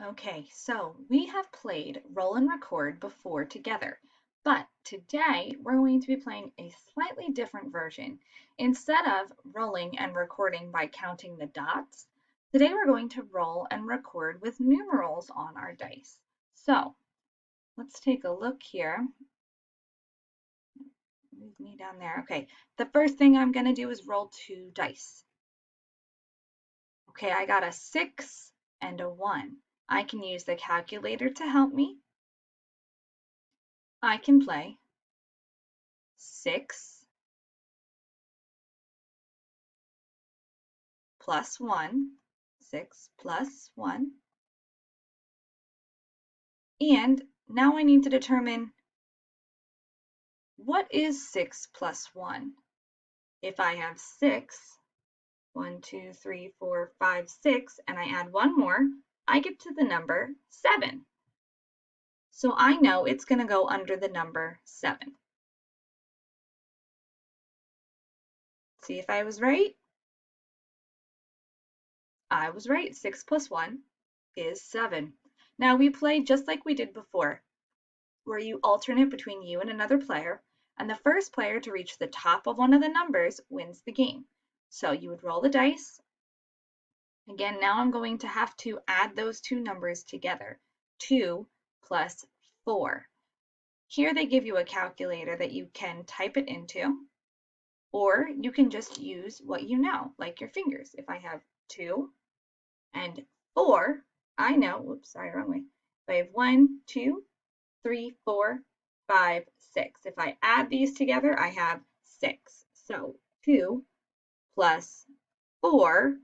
Okay, so we have played roll and record before together, but today we're going to be playing a slightly different version. Instead of rolling and recording by counting the dots, today we're going to roll and record with numerals on our dice. So let's take a look here. Move me down there. Okay, the first thing I'm going to do is roll 2 dice. Okay, I got a 6 and a 1. I can use the calculator to help me. I can play 6 plus 1, 6 plus 1. And now I need to determine what is 6 plus 1. If I have 6, 1, 2, 3, 4, 5, 6, and I add one more, I get to the number 7. So I know it's going to go under the number 7. See if I was right? I was right. 6 plus 1 is 7. Now we play just like we did before, where you alternate between you and another player, and the first player to reach the top of one of the numbers wins the game. So you would roll the dice. Again, now I'm going to have to add those two numbers together. 2 plus 4. Here they give you a calculator that you can type it into, or you can just use what you know, like your fingers. If I have 2 and 4, I know, whoops, sorry, wrong way. If I have 1, 2, 3, 4, 5, 6. If I add these together, I have 6. So 2 plus 4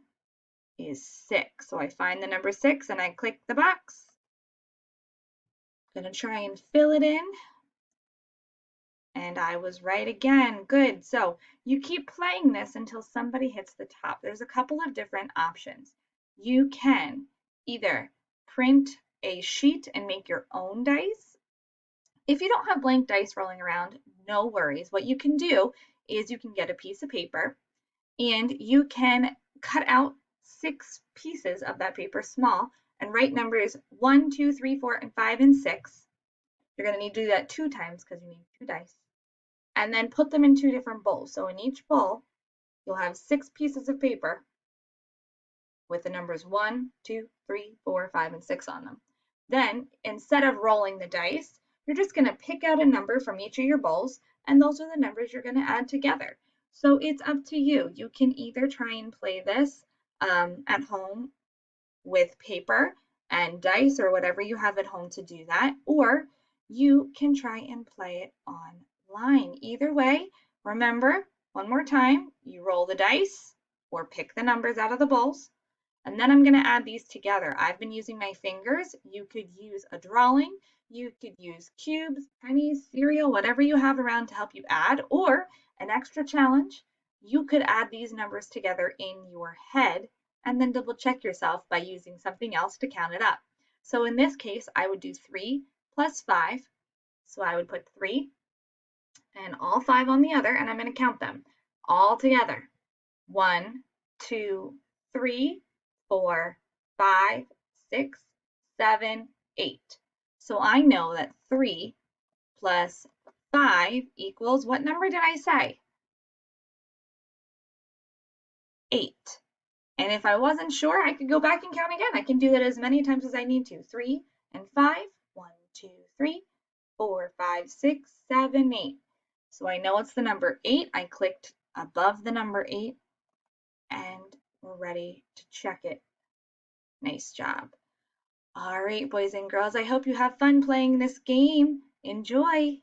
is 6. So I find the number 6 and I click the box. I'm going to try and fill it in. And I was right again. Good. So you keep playing this until somebody hits the top. There's a couple of different options. You can either print a sheet and make your own dice. If you don't have blank dice rolling around, no worries. What you can do is you can get a piece of paper and you can cut out 6 pieces of that paper small and write numbers 1, 2, 3, 4, and 5, and 6. You're going to need to do that 2 times because you need 2 dice. And then put them in 2 different bowls. So in each bowl, you'll have 6 pieces of paper with the numbers 1, 2, 3, 4, 5, and 6 on them. Then, instead of rolling the dice, you're just going to pick out a number from each of your bowls, and those are the numbers you're going to add together. So it's up to you. You can either try and play this at home with paper and dice or whatever you have at home to do that, or you can try and play it online. Either way, remember, one more time, you roll the dice or pick the numbers out of the bowls. And then I'm going to add these together. I've been using my fingers. You could use a drawing. You could use cubes, pennies, cereal, whatever you have around to help you add, or an extra challenge. You could add these numbers together in your head and then double check yourself by using something else to count it up. So in this case, I would do 3 plus 5. So I would put 3 and all 5 on the other, and I'm going to count them all together. 1, 2, 3, 4, 5, 6, 7, 8. So I know that 3 plus 5 equals, what number did I say? 8. And if I wasn't sure, I could go back and count again. I can do that as many times as I need to. 3 and 5, 1, 2, 3, 4, 5, 6, 7, 8. So I know it's the number 8. I clicked above the number 8 and we're ready to check it. Nice job. All right, boys and girls, I hope you have fun playing this game. Enjoy.